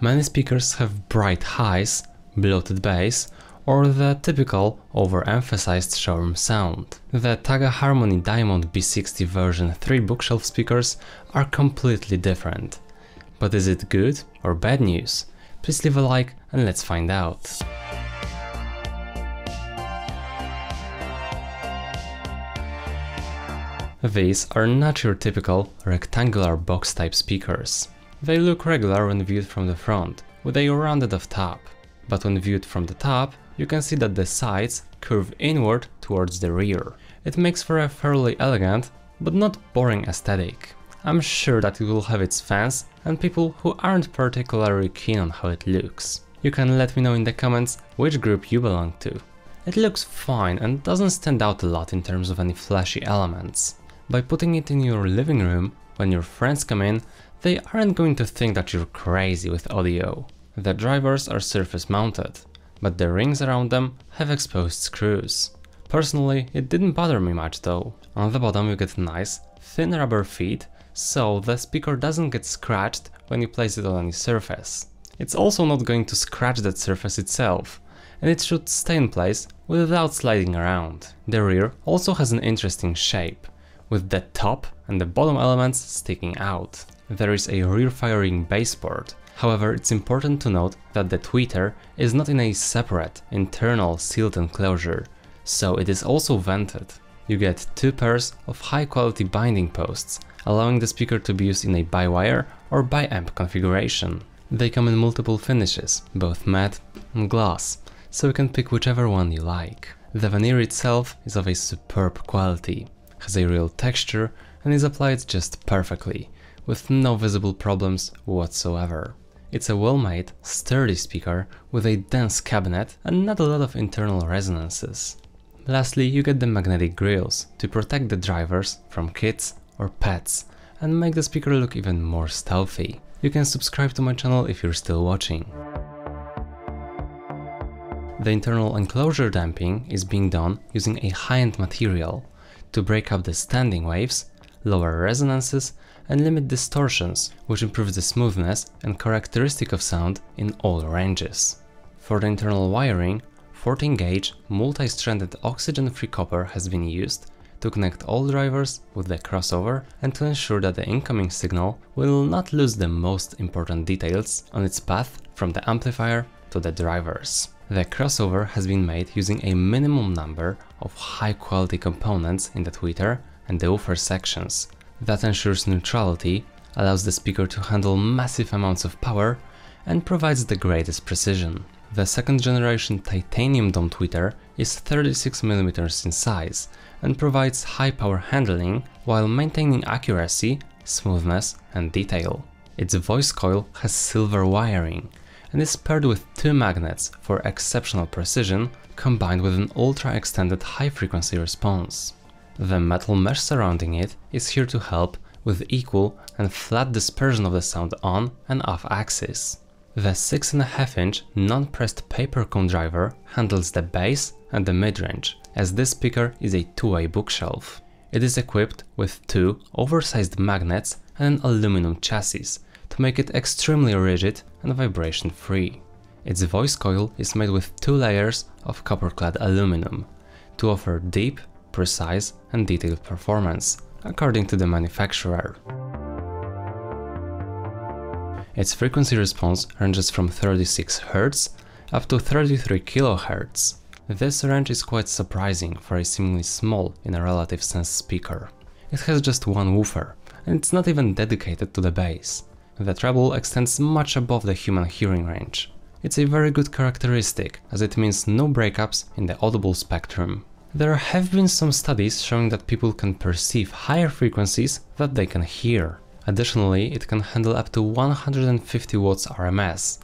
Many speakers have bright highs, bloated bass, or the typical overemphasized showroom sound. The TagaHarmony Diamond B-60 version 3 bookshelf speakers are completely different. But is it good or bad news? Please leave a like and let's find out. These are not your typical rectangular box type speakers. They look regular when viewed from the front, with a rounded off top. But when viewed from the top, you can see that the sides curve inward towards the rear. It makes for a fairly elegant, but not boring aesthetic. I'm sure that it will have its fans and people who aren't particularly keen on how it looks. You can let me know in the comments which group you belong to. It looks fine and doesn't stand out a lot in terms of any flashy elements. By putting it in your living room, when your friends come in, they aren't going to think that you're crazy with audio. The drivers are surface mounted, but the rings around them have exposed screws. Personally, it didn't bother me much though. On the bottom you get nice, thin rubber feet, so the speaker doesn't get scratched when you place it on any surface. It's also not going to scratch that surface itself, and it should stay in place without sliding around. The rear also has an interesting shape, with the top and the bottom elements sticking out. There is a rear-firing bass port. However, it's important to note that the tweeter is not in a separate, internal sealed enclosure, so it is also vented. You get two pairs of high-quality binding posts, allowing the speaker to be used in a bi-wire or bi-amp configuration. They come in multiple finishes, both matte and gloss, so you can pick whichever one you like. The veneer itself is of a superb quality, has a real texture and is applied just perfectly, with no visible problems whatsoever. It's a well-made, sturdy speaker with a dense cabinet and not a lot of internal resonances. Lastly, you get the magnetic grills to protect the drivers from kids or pets and make the speaker look even more stealthy. You can subscribe to my channel if you're still watching. The internal enclosure damping is being done using a high-end material to break up the standing waves, lower resonances and limit distortions, which improves the smoothness and characteristic of sound in all ranges. For the internal wiring, 14-gauge multi-stranded oxygen-free copper has been used to connect all drivers with the crossover and to ensure that the incoming signal will not lose the most important details on its path from the amplifier to the drivers. The crossover has been made using a minimum number of high-quality components in the tweeter and the woofer sections. That ensures neutrality, allows the speaker to handle massive amounts of power, and provides the greatest precision. The second generation titanium dome tweeter is 36mm in size and provides high power handling while maintaining accuracy, smoothness and detail. Its voice coil has silver wiring and is paired with two magnets for exceptional precision combined with an ultra-extended high-frequency response. The metal mesh surrounding it is here to help with equal and flat dispersion of the sound on and off axis. The 6.5-inch non-pressed paper cone driver handles the bass and the mid-range, as this speaker is a two-way bookshelf. It is equipped with two oversized magnets and an aluminum chassis to make it extremely rigid and vibration-free. Its voice coil is made with two layers of copper-clad aluminum to offer deep, precise and detailed performance, according to the manufacturer. Its frequency response ranges from 36 Hz up to 33 kHz. This range is quite surprising for a seemingly small in a relative sense speaker. It has just one woofer, and it's not even dedicated to the bass. The treble extends much above the human hearing range. It's a very good characteristic, as it means no breakups in the audible spectrum. There have been some studies showing that people can perceive higher frequencies that they can hear. Additionally, it can handle up to 150 watts RMS,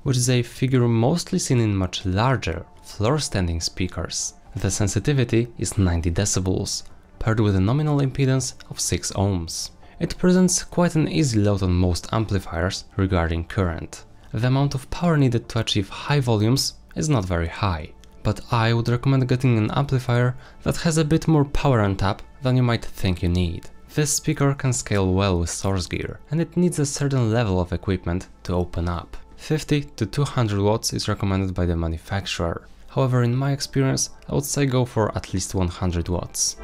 which is a figure mostly seen in much larger, floor-standing speakers. The sensitivity is 90 decibels, paired with a nominal impedance of 6 ohms. It presents quite an easy load on most amplifiers regarding current. The amount of power needed to achieve high volumes is not very high, but I would recommend getting an amplifier that has a bit more power on tap than you might think you need. This speaker can scale well with source gear, and it needs a certain level of equipment to open up. 50 to 200 watts is recommended by the manufacturer. However, in my experience, I would say go for at least 100 watts.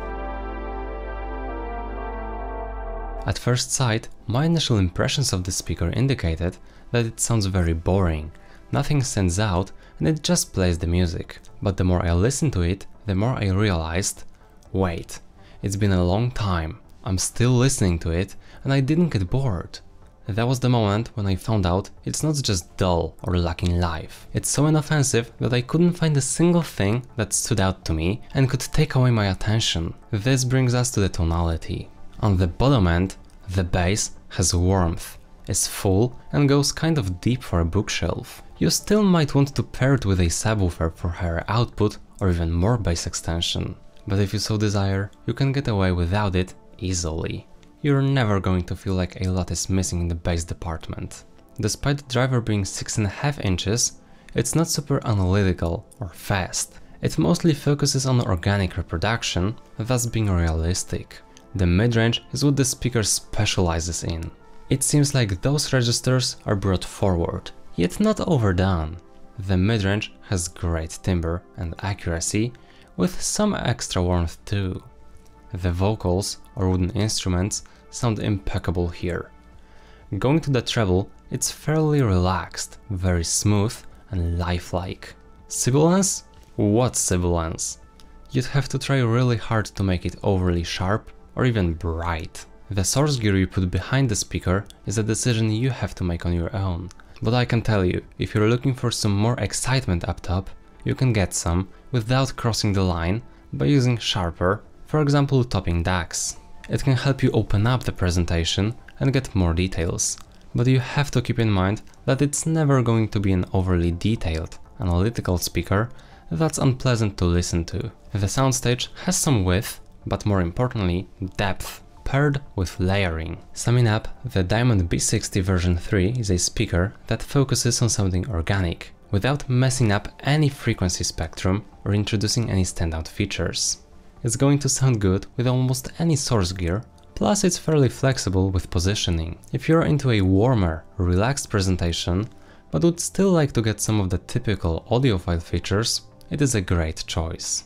At first sight, my initial impressions of the speaker indicated that it sounds very boring, nothing stands out and it just plays the music. But the more I listened to it, the more I realized, wait, it's been a long time, I'm still listening to it and I didn't get bored. That was the moment when I found out it's not just dull or lacking life. It's so inoffensive that I couldn't find a single thing that stood out to me and could take away my attention. This brings us to the tonality. On the bottom end, the bass has warmth, is full and goes kind of deep for a bookshelf. You still might want to pair it with a subwoofer for higher output or even more bass extension. But if you so desire, you can get away without it easily. You're never going to feel like a lot is missing in the bass department. Despite the driver being 6.5 inches, it's not super analytical or fast. It mostly focuses on organic reproduction, thus being realistic. The mid-range is what the speaker specializes in. It seems like those registers are brought forward, yet not overdone. The mid-range has great timbre and accuracy, with some extra warmth too. The vocals or wooden instruments sound impeccable here. Going to the treble, it's fairly relaxed, very smooth and lifelike. Sibilance? What sibilance? You'd have to try really hard to make it overly sharp or even bright. The source gear you put behind the speaker is a decision you have to make on your own. But I can tell you, if you're looking for some more excitement up top, you can get some without crossing the line by using sharper, for example topping DACs. It can help you open up the presentation and get more details, but you have to keep in mind that it's never going to be an overly detailed, analytical speaker that's unpleasant to listen to. The soundstage has some width, but more importantly, depth, paired with layering. Summing up, the Diamond B-60 version 3 is a speaker that focuses on something organic, without messing up any frequency spectrum or introducing any standout features. It's going to sound good with almost any source gear, plus it's fairly flexible with positioning. If you're into a warmer, relaxed presentation, but would still like to get some of the typical audiophile features, it is a great choice.